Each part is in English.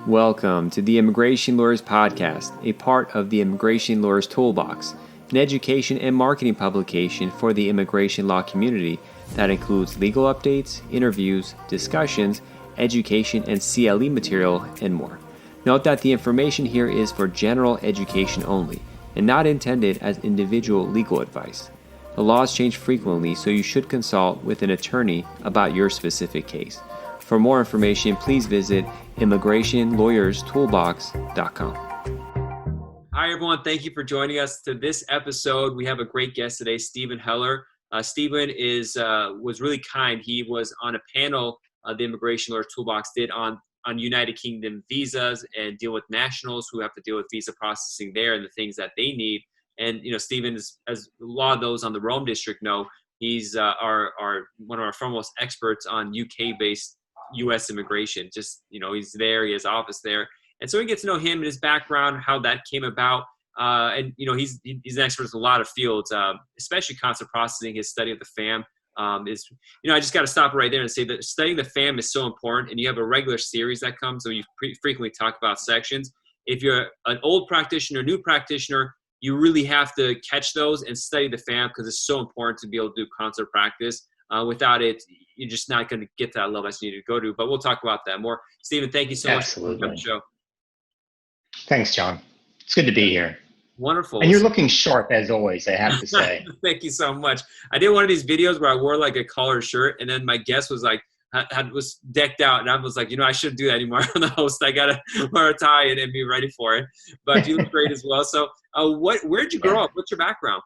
Welcome to the Immigration Lawyers Podcast, a part of the Immigration Lawyers Toolbox, an education and marketing publication for the immigration law community that includes legal updates, interviews, discussions, education and CLE material, and more. Note that the information here is for general education only and not intended as individual legal advice. The laws change frequently, so you should consult with an attorney about your specific case. For more information, please visit immigrationlawyerstoolbox.com. Hi, everyone. Thank you for joining us to this episode. We have a great guest today, Stephen Heller. Stephen was really kind. He was on a panel the Immigration Lawyer Toolbox did on United Kingdom visas and deal with nationals who have to deal with visa processing there and the things that they need. And, Stephen, as a lot of those on the Rome District know, he's one of our foremost experts on UK-based U.S. immigration. Just, he's there, he has office there. And so we get to know him and his background, how that came about. And he's an expert in a lot of fields, especially consular processing. His study of the FAM I just got to stop right there and say that studying the FAM is so important. And you have a regular series that comes, so you frequently talk about sections. If you're an old practitioner, new practitioner, you really have to catch those and study the FAM because it's so important to be able to do consular practice. Without it, you're just not going to get to that level that you need to go to. But we'll talk about that more. Stephen, thank you so much for the show. Thanks, John. It's good to be here. Wonderful. And you're looking sharp as always, I have to say. Thank you so much. I did one of these videos where I wore like a collared shirt, and then my guest was like, was decked out, and I was like, I shouldn't do that anymore. I'm the host. I gotta wear a tie and be ready for it. But you look great as well. So, where'd you grow up? What's your background?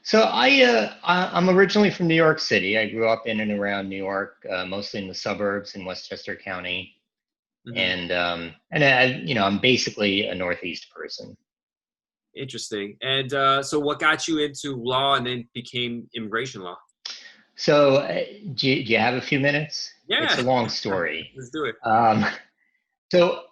So I'm originally from New York City. I grew up in and around New York, mostly in the suburbs in Westchester County, and I'm basically a Northeast person. Interesting. And so, what got you into law and then became immigration law? So, do you have a few minutes? Yeah, it's a long story. Let's do it. So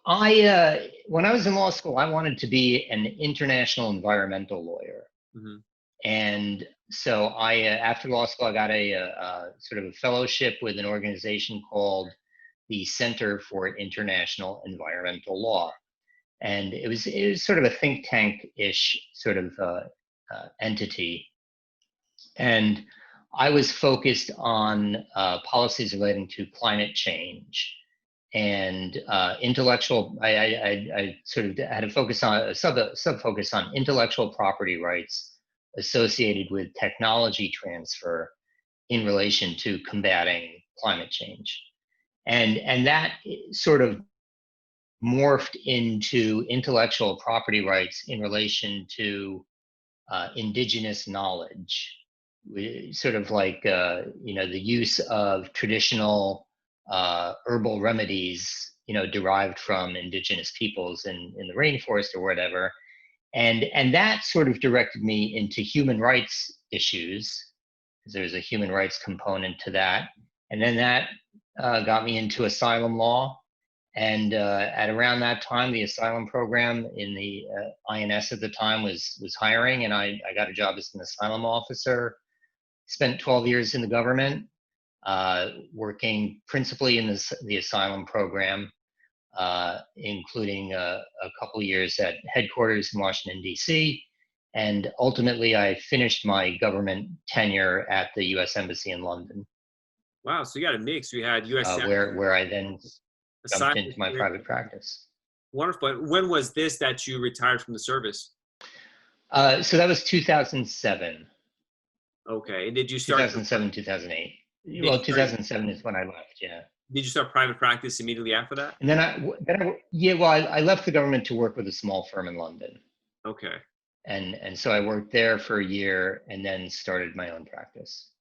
when I was in law school, I wanted to be an international environmental lawyer. Mm-hmm. And so after law school, I got a sort of a fellowship with an organization called the Center for International Environmental Law. And it was sort of a think tank-ish sort of entity. And I was focused on policies relating to climate change and intellectual. I sort of had a focus on a sub-focus on intellectual property rights associated with technology transfer in relation to combating climate change. And that sort of morphed into intellectual property rights in relation to indigenous knowledge, sort of like the use of traditional herbal remedies, derived from indigenous peoples in the rainforest or whatever. And that sort of directed me into human rights issues, because there's a human rights component to that. And then that got me into asylum law. And at around that time, the asylum program in the INS at the time was hiring, and I got a job as an asylum officer. Spent 12 years in the government, working principally in the asylum program, including a couple years at headquarters in Washington, D.C. And ultimately, I finished my government tenure at the U.S. Embassy in London. Wow, so you got a mix. You had U.S. where I then jumped into my private practice. Wonderful. When was this that you retired from the service? So that was 2007. Okay. And did you start 2007, 2008? Well, 2007 is when I left. Yeah. Did you start private practice immediately after that? And then I left the government to work with a small firm in London. Okay. And so I worked there for a year and then started my own practice.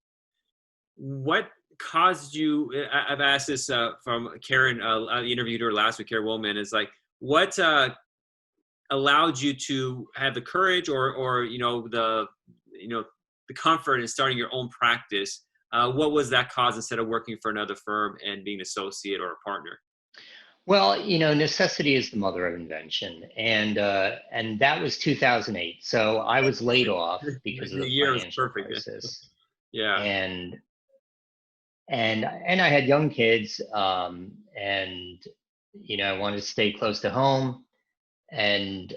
What caused you? I've asked this from Karen. I interviewed her last week. Karen Woolman is like, what allowed you to have the courage or the comfort in starting your own practice? What was that cause instead of working for another firm and being an associate or a partner? Well, necessity is the mother of invention, and that was 2008. So I was laid off because of the financial crisis. Yeah, and I had young kids, and I wanted to stay close to home, and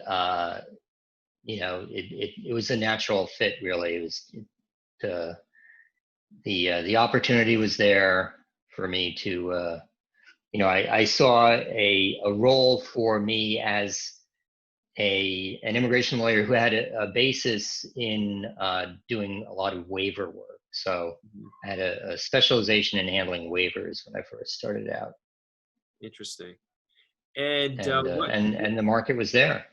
it was a natural fit, really. It was the opportunity was there for me to, I saw a role for me as an immigration lawyer who had a basis in doing a lot of waiver work. So I had a specialization in handling waivers when I first started out. Interesting. And and the market was there.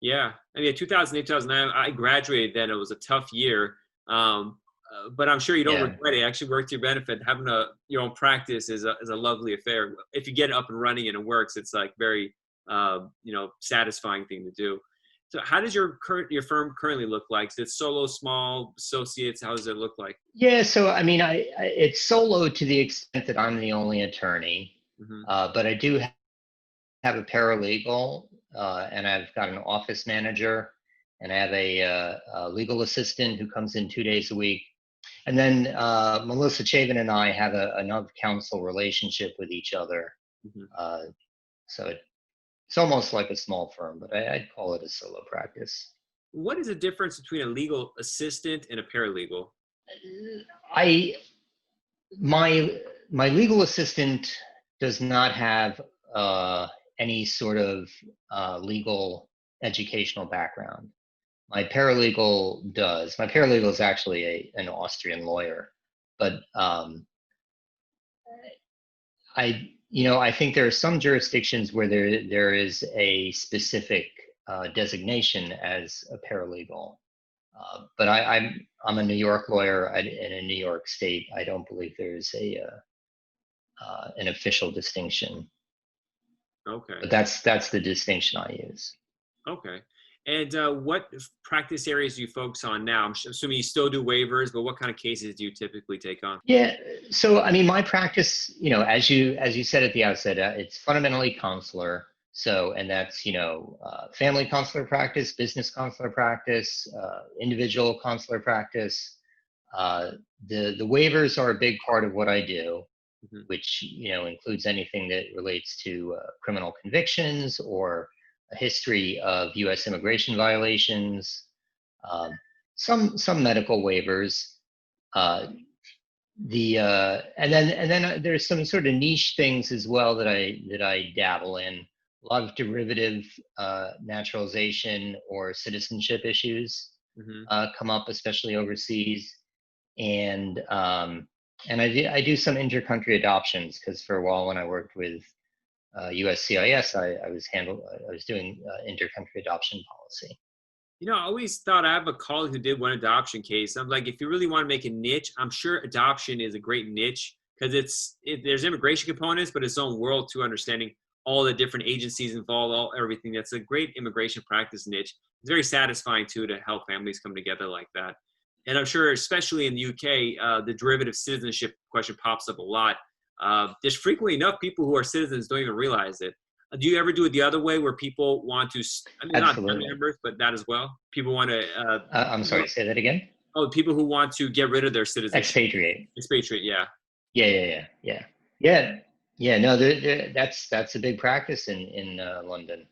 Yeah, I mean, 2008, 2009, I graduated then. It was a tough year, but I'm sure you don't regret it. It actually worked to your benefit. Having your own practice is a lovely affair. If you get it up and running and it works, it's like very satisfying thing to do. So, how does your firm currently look like? Is it solo, small, associates? How does it look like? Yeah, so I mean, it's solo to the extent that I'm the only attorney, but I do have a paralegal, and I've got an office manager, and I have a legal assistant who comes in 2 days a week. And then Melissa Chavin and I have an of-counsel relationship with each other. So it's almost like a small firm, but I'd call it a solo practice. What is the difference between a legal assistant and a paralegal? My legal assistant does not have any sort of legal educational background. My paralegal does. My paralegal is actually an Austrian lawyer, but I think there are some jurisdictions where there is a specific designation as a paralegal. But I'm a New York lawyer in a New York state. I don't believe there's an official distinction. Okay. But that's the distinction I use. Okay. And what practice areas do you focus on now? I'm assuming you still do waivers, but what kind of cases do you typically take on? Yeah. So, I mean, my practice, as you said at the outset, it's fundamentally consular. So, and that's, family consular practice, business consular practice, individual consular practice. The waivers are a big part of what I do, which, includes anything that relates to criminal convictions or a history of U.S. immigration violations, some medical waivers, and then there's some sort of niche things as well that I dabble in. A lot of derivative naturalization or citizenship issues come up, especially overseas, and I do some intercountry adoptions, because for a while when I worked with USCIS, I was doing intercountry adoption policy. I always thought, I have a colleague who did one adoption case. I'm like, if you really want to make a niche, I'm sure adoption is a great niche, because there's immigration components, but its own world to understanding all the different agencies involved, everything. That's a great immigration practice niche. It's very satisfying too to help families come together like that. And I'm sure, especially in the UK, the derivative citizenship question pops up a lot. There's frequently enough people who are citizens don't even realize it. Do you ever do it the other way, where people want to, not family members, but that as well? People want to. I'm sorry, say that again? Oh, people who want to get rid of their citizenship. Expatriate, yeah. Yeah. No, that's a big practice in London.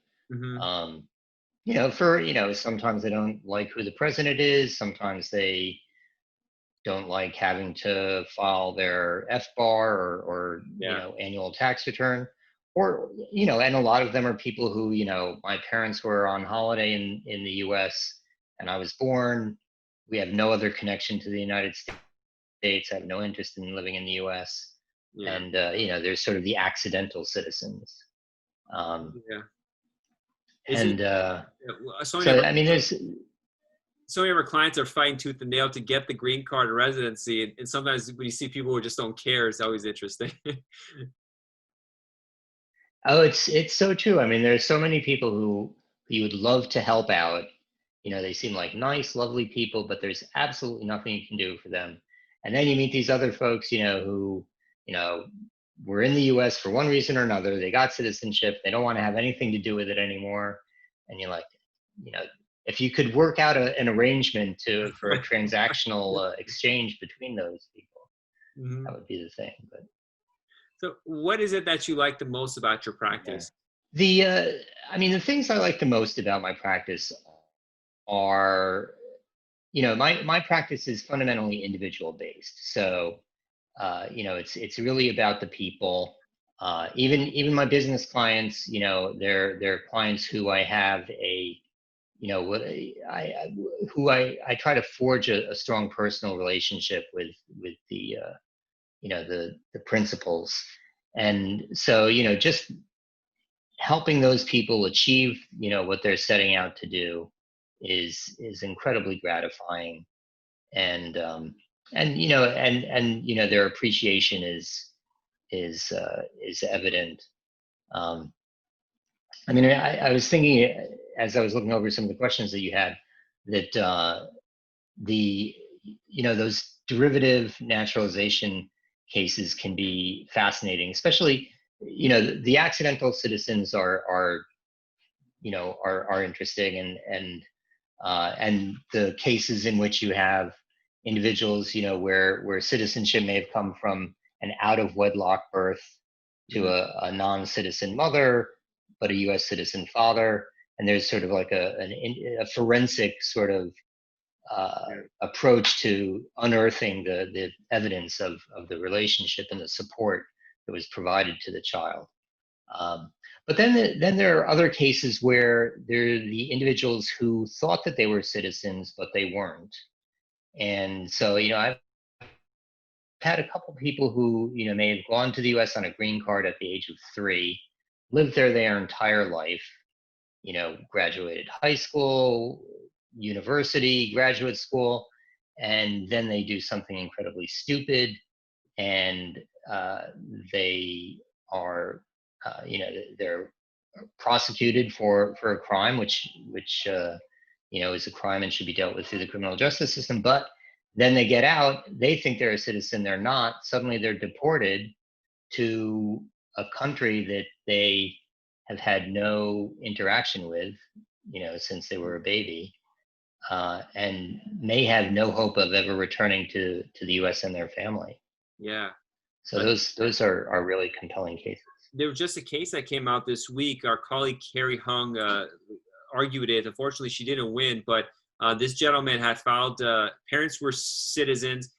Sometimes they don't like who the president is. Sometimes they don't like having to file their FBAR or annual tax return. Or, and a lot of them are people who, my parents were on holiday in the US and I was born. We have no other connection to the United States. I have no interest in living in the US. Yeah. And, there's sort of the accidental citizens. There's. So many of our clients are fighting tooth and nail to get the green card and residency. And sometimes when you see people who just don't care, it's always interesting. Oh, it's so true. I mean, there's so many people who you would love to help out. They seem like nice, lovely people, but there's absolutely nothing you can do for them. And then you meet these other folks, who, were in the US for one reason or another. They got citizenship. They don't want to have anything to do with it anymore. And you're like, if you could work out an arrangement for a transactional exchange between those people, that would be the thing. But So what is it that you like the most about your Yeah. practice? The things I like the most about my practice are, my practice is fundamentally individual based. So, it's really about the people. Even my business clients, they're clients who I have who I try to forge a strong personal relationship with the principals. And so, just helping those people achieve, what they're setting out to do is incredibly gratifying. And their appreciation is evident. um, I was thinking, as I was looking over some of the questions that you had, that the those derivative naturalization cases can be fascinating, especially the accidental citizens are interesting, and the cases in which you have individuals, where citizenship may have come from an out of wedlock birth to a non-citizen mother, but a U.S. citizen father, and there's sort of like a forensic sort of approach to unearthing the evidence of the relationship and the support that was provided to the child. But then there are other cases where they're the individuals who thought that they were citizens, but they weren't. And so, I've had a couple people who, may have gone to the US on a green card at the age of 3, lived there their entire life, graduated high school, university, graduate school, and then they do something incredibly stupid, and they are, they're prosecuted for a crime, which is a crime and should be dealt with through the criminal justice system. But then they get out, they think they're a citizen, they're not. Suddenly they're deported to a country that they have had no interaction with, since they were a baby, and may have no hope of ever returning to the U.S. and their family. Yeah. So those are really compelling cases. There was just a case that came out this week. Our colleague Carrie Hung argued it. Unfortunately, she didn't win, but this gentleman had filed, parents were citizens.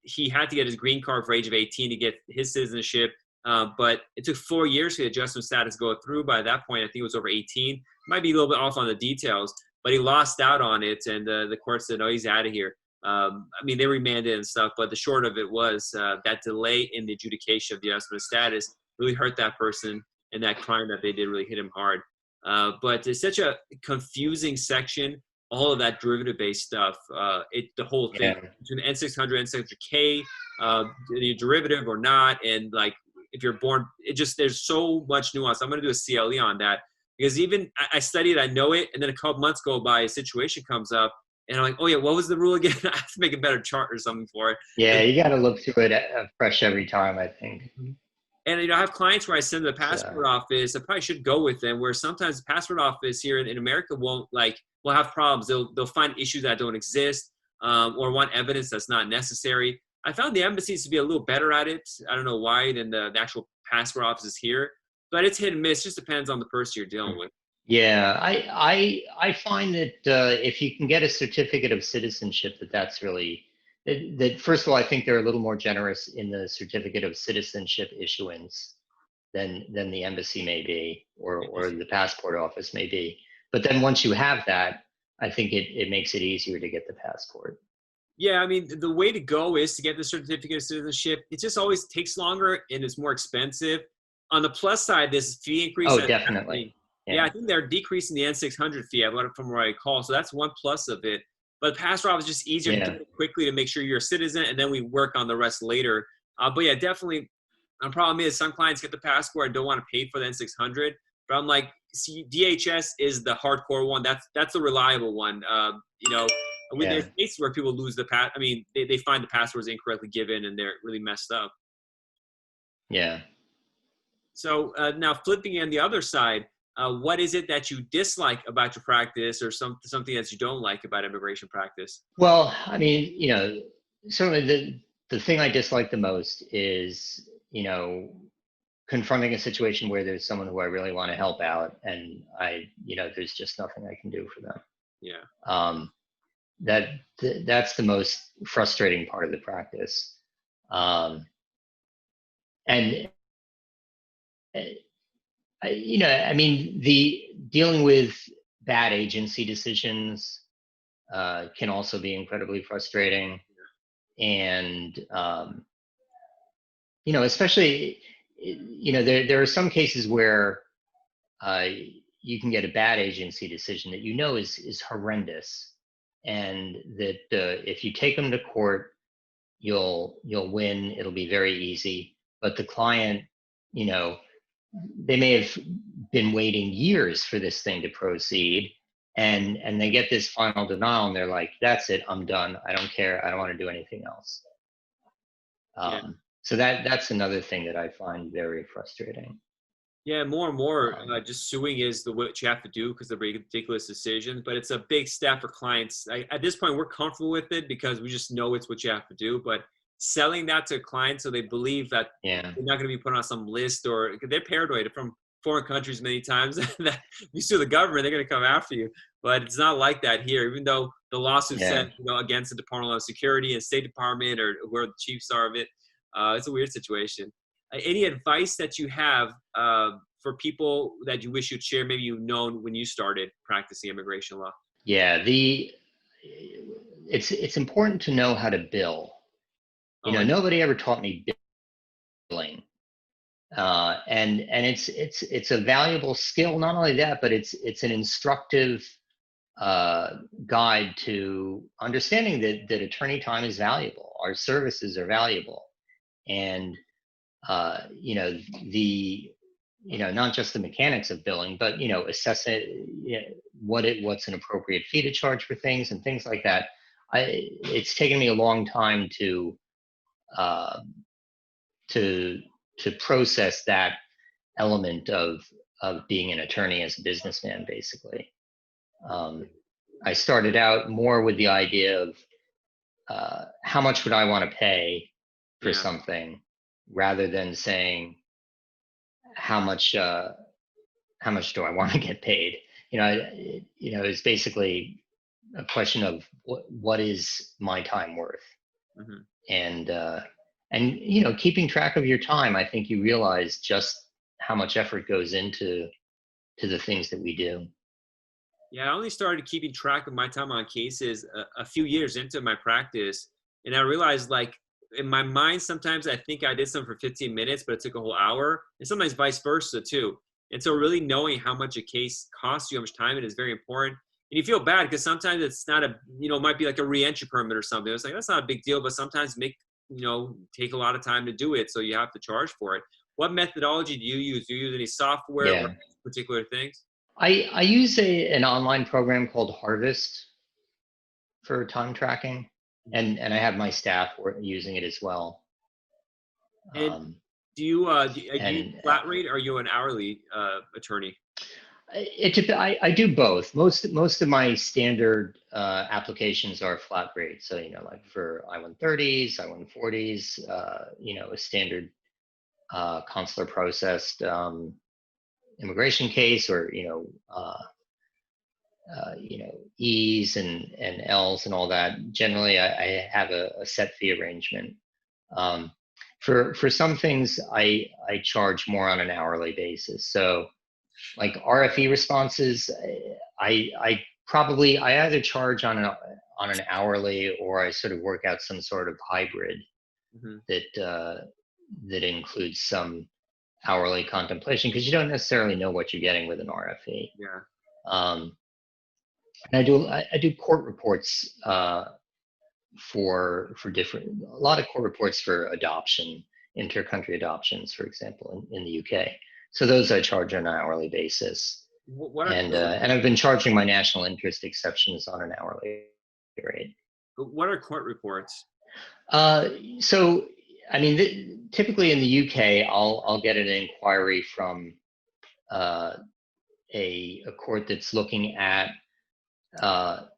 He had to get his green card for age of 18 to get his citizenship, but it took 4 years for the adjustment status to go through. By that point, I think it was over 18. Might be a little bit off on the details, but he lost out on it, and the court said, no, he's out of here. They remanded and stuff, but the short of it was that delay in the adjudication of the adjustment status really hurt that person, and that crime that they did really hit him hard. But it's such a confusing section, all of that derivative-based stuff. The whole thing between N600, N600K, the derivative or not, and like if you're born, there's so much nuance. I'm going to do a CLE on that because even I study it, I know it, and then a couple months go by, a situation comes up, and I'm like, oh yeah, what was the rule again? I have to make a better chart or something for it. Yeah, you got to look through it fresh every time, I think. And I have clients where I send to the passport office. I probably should go with them. Where sometimes the passport office here in America will have problems. They'll find issues that don't exist, or want evidence that's not necessary. I found the embassies to be a little better at it. I don't know why than the actual passport offices here, but it's hit and miss. It just depends on the person you're dealing with. Yeah, I find that if you can get a certificate of citizenship, that's really that. First of all, I think they're a little more generous in the certificate of citizenship issuance than the embassy may be, or the passport office may be. But then once you have that, I think it makes it easier to get the passport. Yeah, the way to go is to get the certificate of citizenship. It just always takes longer and it's more expensive. On the plus side, this fee increase. Oh, definitely. Yeah, I think they're decreasing the N600 fee. From what I recall, so that's one plus of it. But passport office is just easier to do it quickly to make sure you're a citizen, and then we work on the rest later. But yeah, definitely. The problem is some clients get the passport and don't want to pay for the N600. But I'm like, see, DHS is the hardcore one. That's the reliable one. There's cases where people lose the pass. They find the passwords incorrectly given and they're really messed up. Yeah. So now flipping on the other side. What is it that you dislike about your practice, or something that you don't like about immigration practice? Well, certainly the thing I dislike the most is, confronting a situation where there's someone who I really want to help out, and there's just nothing I can do for them. Yeah. That's the most frustrating part of the practice. And the dealing with bad agency decisions can also be incredibly frustrating. And especially, there are some cases where you can get a bad agency decision that is horrendous, and that if you take them to court, you'll win. It'll be very easy. But the client, they may have been waiting years for this thing to proceed, and they get this final denial, and they're like, "That's it. I'm done. I don't care. I don't want to do anything else." Yeah. So that's another thing that I find very frustrating. Yeah, more and more, just suing is what you have to do because of ridiculous decisions. But it's a big step for clients. At this point, we're comfortable with it because we just know it's what you have to do. But selling that to clients so they believe that they're not going to be put on some list, or they're paranoid from foreign countries many times that you sue the government, they're going to come after you. But it's not like that here, even though the lawsuit said against the Department of Security and State Department or where the chiefs are of it. It's a weird situation. Any advice that you have for people that you wish you'd share, maybe you've known when you started practicing immigration law? Yeah, it's important to know how to bill. Nobody ever taught me billing, and it's a valuable skill. Not only that, but it's an instructive guide to understanding that attorney time is valuable. Our services are valuable, and not just the mechanics of billing, but assessing what's an appropriate fee to charge for things and things like that. It's taken me a long time to process that element of being an attorney as a businessman, basically. I started out more with the idea of how much would I want to pay for something, rather than saying how much do I want to get paid. It's basically a question of what is my time worth. And keeping track of your time, I think you realize just how much effort goes into the things that we do. Yeah, I only started keeping track of my time on cases a few years into my practice, and I realized, like, in my mind, sometimes I think I did something for 15 minutes, but it took a whole hour, and sometimes vice versa too. And so really knowing how much a case costs you, how much time it is very important. And you feel bad because sometimes it's not it might be like a re-entry permit or something. It's like, that's not a big deal, but sometimes take a lot of time to do it. So you have to charge for it. What methodology do you use? Do you use any software or particular things? I use an online program called Harvest for time tracking. And I have my staff using it as well. And do you flat rate, or are you an hourly attorney? I do both. Most of my standard applications are flat rate. So like for I-130s, I-140s, a standard consular processed immigration case, or E's and L's and all that. Generally, I have a set fee arrangement. For some things, I charge more on an hourly basis. So, like RFE responses, I either charge on an hourly, or I sort of work out some sort of hybrid that includes some hourly contemplation, because you don't necessarily know what you're getting with an RFE. Yeah. And I do court reports for a lot of court reports for adoption, inter-country adoptions, for example, in the UK. So those I charge on an hourly basis. And I've been charging my national interest exceptions on an hourly rate. What are court reports? So, I mean, typically in the UK, I'll get an inquiry from a court that's looking at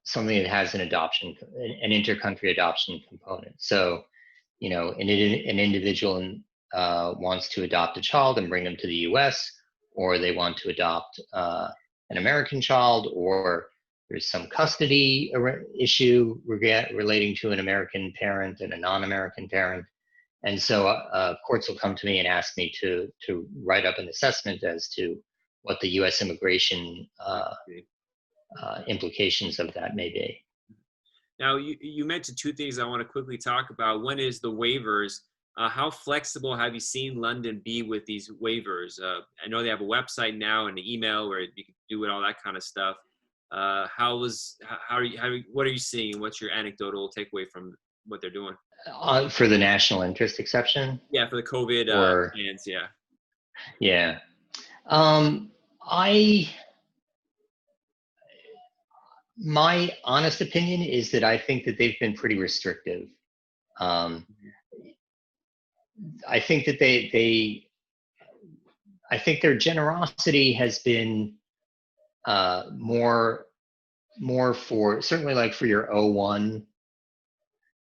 something that has an inter-country adoption component. So, an individual wants to adopt a child and bring them to the U.S., or they want to adopt an American child, or there's some custody issue relating to an American parent and a non-American parent. And so courts will come to me and ask me to write up an assessment as to what the U.S. immigration implications of that may be. Now, you mentioned two things I want to quickly talk about. One is the waivers. How flexible have you seen London be with these waivers? I know they have a website now and an email where you can do it, all that kind of stuff. What are you seeing? What's your anecdotal takeaway from what they're doing? For the national interest exception? Yeah, for the COVID plans, yeah. Yeah. My honest opinion is that I think that they've been pretty restrictive. I think that I think their generosity has been more for, certainly like for your O1,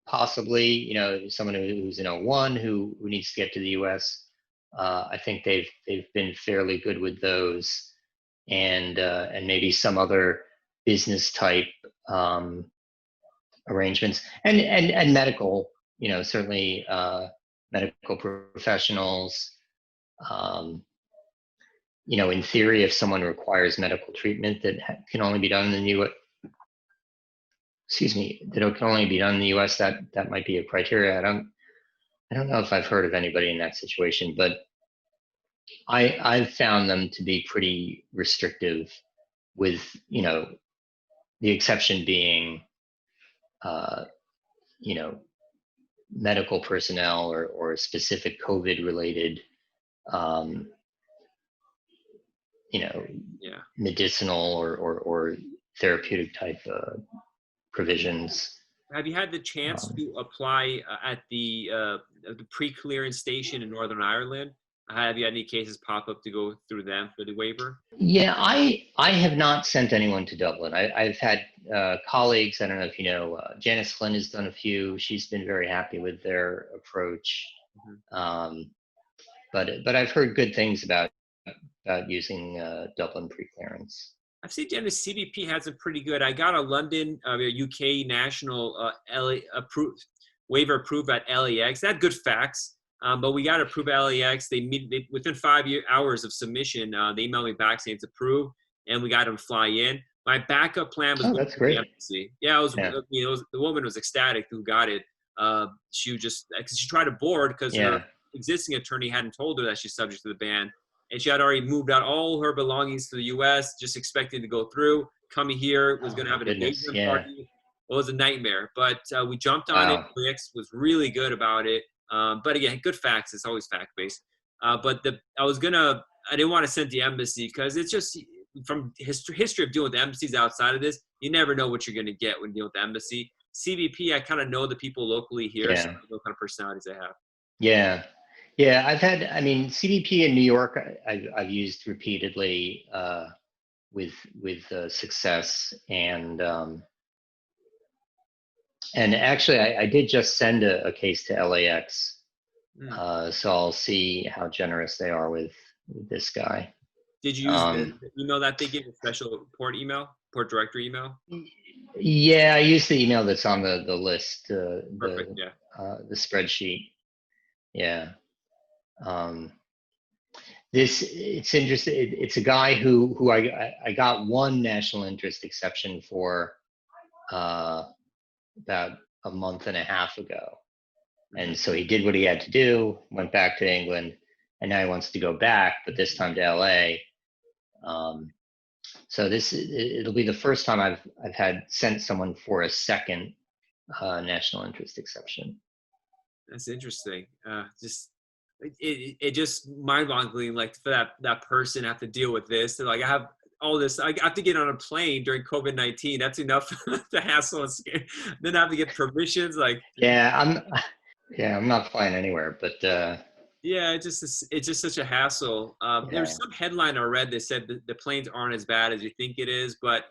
possibly, someone who's in O1 who needs to get to the US. I think they've been fairly good with those, and maybe some other business type arrangements, and medical, certainly medical professionals. In theory, if someone requires medical treatment that can only be done in the U.S., that can only be done in the U.S., that might be a criteria. I don't know if I've heard of anybody in that situation, but I've found them to be pretty restrictive, with the exception being medical personnel or specific COVID related medicinal or therapeutic type provisions. Have you had the chance to apply at the pre-clearance station in Northern Ireland? Have you had any cases pop up to go through them for the waiver? Yeah, I have not sent anyone to Dublin. I've had colleagues, I don't know if you know, Janice Flynn has done a few. She's been very happy with their approach. But I've heard good things about using Dublin pre-clearance. I've seen Janice CBP has it pretty good. I got a London, UK national waiver approved at LAX. They had good facts. But we got approved at LAX. They within 5 hours of submission, they emailed me back saying it's approved, and we got them fly in. My backup plan was that's great. Yeah, the woman was ecstatic who got it. She tried to board because her existing attorney hadn't told her that she's subject to the ban, and she had already moved out all her belongings to the U.S., just expecting to go through. Coming here, was going to have an engagement party. It was a nightmare, but we jumped on it. LAX was really good about it. But again, good facts. It's always fact-based. I didn't want to send the embassy because it's just, from history of dealing with embassies outside of this, you never know what you're going to get when dealing with the embassy. CBP, I kind of know the people locally here, so I know what kind of personalities they have. Yeah. I've had, CBP in New York, I've used repeatedly with success, and actually, I did just send a case to LAX, so I'll see how generous they are with this guy. Did you use the email that they give, a special port directory email? Yeah, I used the email that's on the list, Perfect, the spreadsheet. Yeah. It's interesting. It's a guy who I got one national interest exception for about a month and a half ago. And so he did what he had to do, went back to England, and now he wants to go back, but this time to LA. So it'll be the first time I've had sent someone for a second national interest exception. That's interesting. It just mind-boggling, like, for that person have to deal with this. They're like, I have all this. I have to get on a plane during COVID-19. That's enough to hassle and scare. Then I have to get permissions. Like, I'm not flying anywhere, but it's just such a hassle. There's some headline I read that said the planes aren't as bad as you think it is, but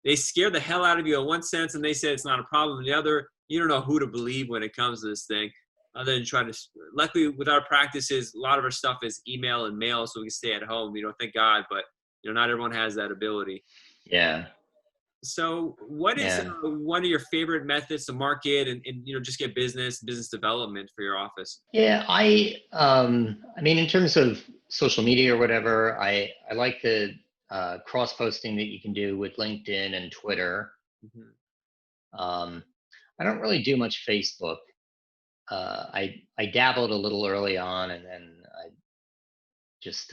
they scare the hell out of you in one sense, and they say it's not a problem in the other. You don't know who to believe when it comes to this thing. other than trying to. Luckily, with our practices, a lot of our stuff is email and mail, so we can stay at home. Thank God, but not everyone has that ability. Yeah. So, what is Yeah. one of your favorite methods to market and just get business development for your office? Yeah, I mean, in terms of social media or whatever, I like the cross posting that you can do with LinkedIn and Twitter. Mm-hmm. I don't really do much Facebook. I dabbled a little early on, and then I just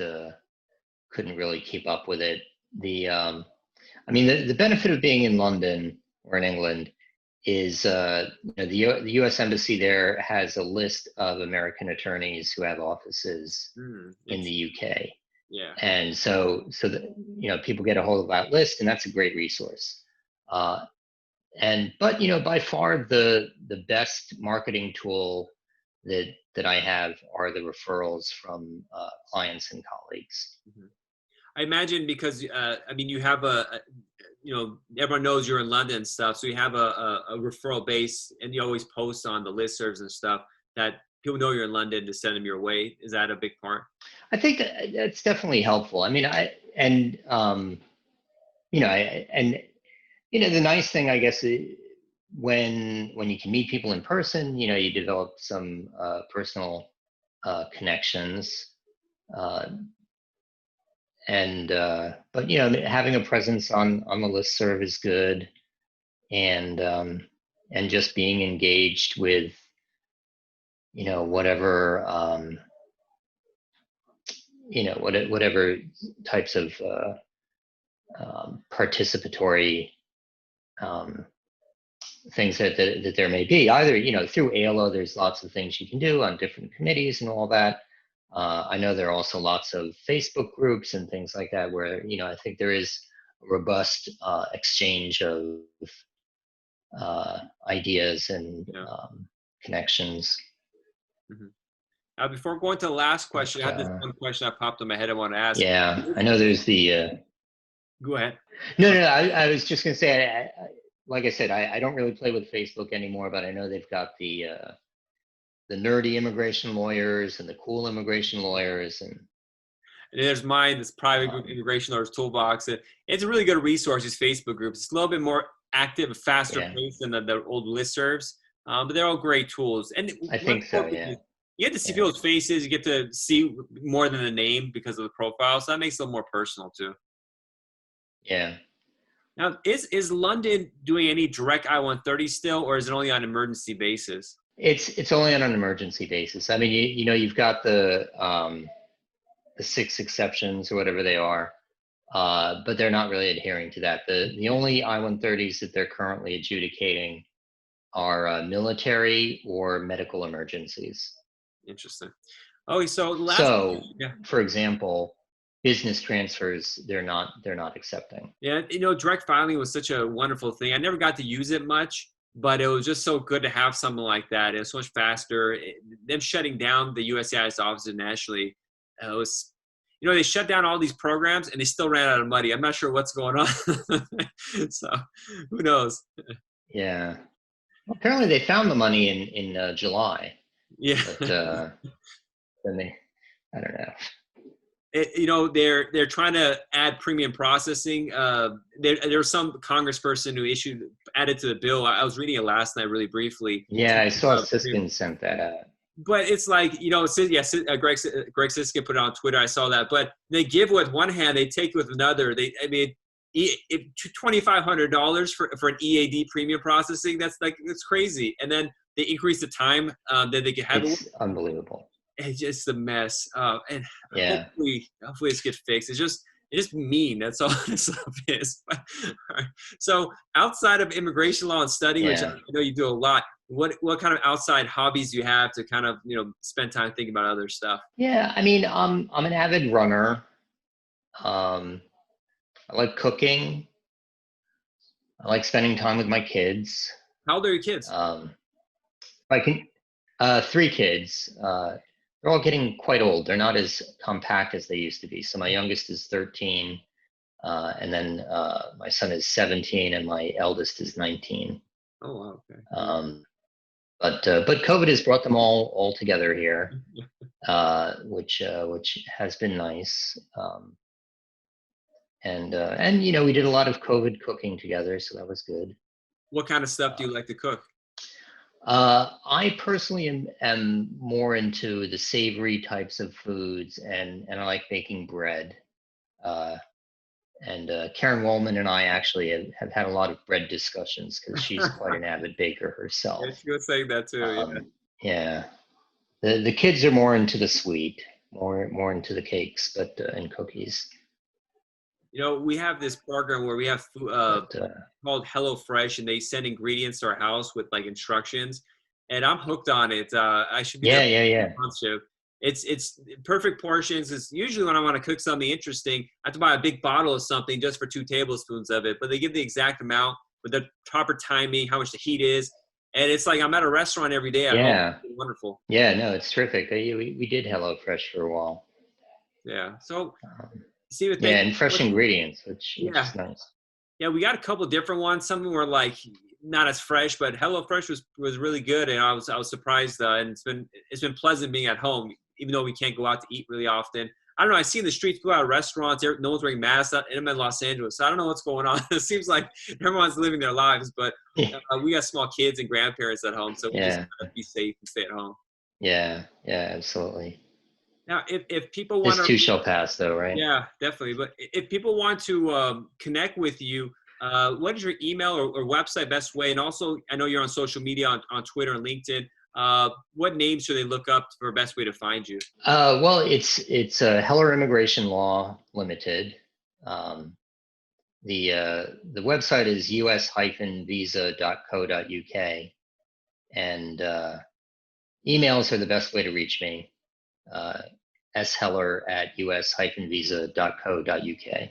couldn't really keep up with it. I mean, the benefit of being in London or in England is the U.S. Embassy there has a list of American attorneys who have offices in the UK. Yeah. And so that people get a hold of that list, and that's a great resource. But by far the best marketing tool that I have are the referrals from clients and colleagues. Mm-hmm. I imagine because you have everyone knows you're in London and stuff, so you have a referral base, and you always post on the listservs and stuff that people know you're in London to send them your way. Is that a big part? I think that's definitely helpful. I mean, the nice thing, I guess, when you can meet people in person, you develop some personal connections. But having a presence on the listserv is good, and just being engaged with whatever whatever types of participatory things that there may be, either through ALO. There's lots of things you can do on different committees and all that. I know there are also lots of Facebook groups and things like that where I think there is a robust exchange of ideas and connections. Mm-hmm. Before going to the last question, I have this one question that popped in my head I want to ask. Yeah, I know there's the. Go ahead. No. I was just gonna say, like I said, I don't really play with Facebook anymore, but I know they've got the nerdy immigration lawyers and the cool immigration lawyers, and there's mine, this private group immigration lawyers toolbox. It's a really good resource. These Facebook groups. It's a little bit more active, faster pace than the old listservs, but they're all great tools. And I think so. Yeah. You get to see people's faces. You get to see more than the name because of the profile, so that makes it a little more personal too. Yeah. Now, is London doing any direct I-130 still, or is it only on emergency basis? It's only on an emergency basis. I mean, you've got the 6 exceptions or whatever they are, but they're not really adhering to that. The only I-130s that they're currently adjudicating are military or medical emergencies. Interesting. Oh, for example, business transfers, they're not accepting. Yeah, direct filing was such a wonderful thing. I never got to use it much, but it was just so good to have something like that. It was so much faster. Them shutting down the USCIS office nationally, it was, they shut down all these programs and they still ran out of money. I'm not sure what's going on. So who knows? Yeah. Well, apparently they found the money in July. Yeah. But then I don't know. They're trying to add premium processing. There was some congressperson who added to the bill. I was reading it last night really briefly. Yeah, I saw Siskin sent that out. But it's like, Greg Siskin put it on Twitter. I saw that. But they give with one hand, they take with another. $2,500 for an EAD premium processing. That's crazy. And then they increase the time that they can have. It's unbelievable. It's just a mess. And yeah. hopefully this gets fixed. It's just mean. That's all this stuff is. So outside of immigration law and study, which I know you do a lot, what kind of outside hobbies do you have to kind of, spend time thinking about other stuff? Yeah, I mean, I'm an avid runner. I like cooking. I like spending time with my kids. How old are your kids? I can 3 kids. They're all getting quite old. They're not as compact as they used to be. So my youngest is 13, and then my son is 17, and my eldest is 19. Oh, wow. Okay. But COVID has brought them all together here, which has been nice. And we did a lot of COVID cooking together, so that was good. What kind of stuff do you like to cook? I personally am more into the savory types of foods, and I like baking bread. And Karen Wollman and I actually have had a lot of bread discussions because she's quite an avid baker herself. Yeah, she was saying that too. Yeah. The kids are more into the sweet, more into the cakes, but and cookies. We have this program where we have called HelloFresh, and they send ingredients to our house with like instructions, and I'm hooked on it. I should be yeah. It's perfect portions. It's usually when I want to cook something interesting, I have to buy a big bottle of something just for 2 tablespoons of it, but they give the exact amount with the proper timing, how much the heat is, and it's like I'm at a restaurant every day at home. It's wonderful. Yeah, no, it's terrific. We did HelloFresh for a while. Yeah, so. And fresh ingredients, which is nice. Yeah, we got a couple different ones. Some of them were like not as fresh, but HelloFresh was really good, and I was surprised. And it's been pleasant being at home, even though we can't go out to eat really often. I don't know. I see in the streets, people out of restaurants, no one's wearing masks. And I'm in Los Angeles, so I don't know what's going on. It seems like everyone's living their lives, but we got small kids and grandparents at home, so we just gotta be safe and stay at home. Yeah, absolutely. Now, if people want this too shall pass, though, right? Yeah, definitely. But if people want to connect with you, what is your email or website best way? And also, I know you're on social media on Twitter and LinkedIn. What names should they look up for best way to find you? Well, it's Heller Immigration Law Limited. The website is us-visa.co.uk, and emails are the best way to reach me. sheller@us-visa.co.uk.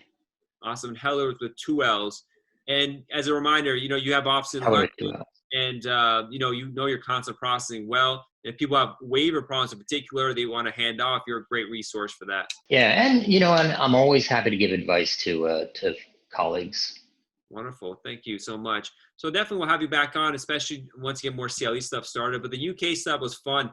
Awesome. Heller with 2 L's. And as a reminder, you have offices in London, and you know your consular processing well. If people have waiver problems in particular, they want to hand off, you're a great resource for that. Yeah, and I'm always happy to give advice to colleagues. Wonderful. Thank you so much. So definitely we'll have you back on, especially once you get more CLE stuff started. But the UK stuff was fun.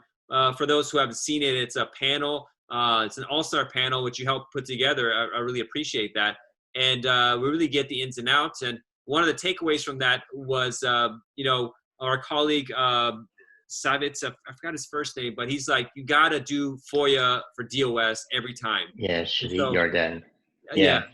For those who haven't seen it, it's a panel. It's an all-star panel, which you helped put together. I really appreciate that. And we really get the ins and outs. And one of the takeaways from that was, our colleague, Savitz, I forgot his first name, but he's like, you got to do FOIA for DOS every time. Yeah, Yarden. Yeah.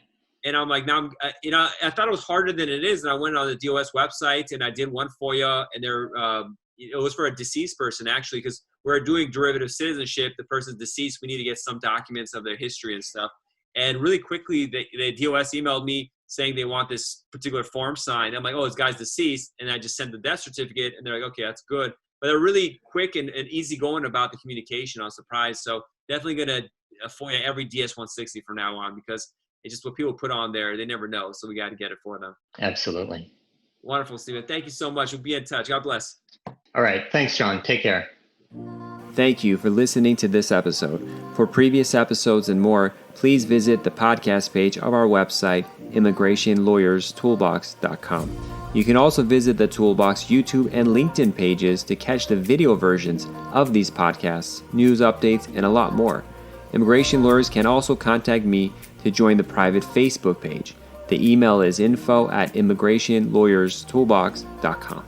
And I'm like, now, I thought it was harder than it is. And I went on the DOS website and I did one FOIA, and it was for a deceased person, actually, because we're doing derivative citizenship. The person's deceased. We need to get some documents of their history and stuff. And really quickly, the DOS emailed me saying they want this particular form signed. I'm like, oh, this guy's deceased. And I just sent the death certificate. And they're like, okay, that's good. But they're really quick and easy going about the communication. I was surprised. So definitely going to FOIA every DS-160 from now on, because it's just what people put on there. They never know. So we got to get it for them. Absolutely. Wonderful, Stephen. Thank you so much. We'll be in touch. God bless. All right. Thanks, John. Take care. Thank you for listening to this episode. For previous episodes and more, please visit the podcast page of our website, immigrationlawyerstoolbox.com. You can also visit the Toolbox YouTube and LinkedIn pages to catch the video versions of these podcasts, news updates, and a lot more. Immigration lawyers can also contact me to join the private Facebook page. The email is info@immigrationlawyerstoolbox.com.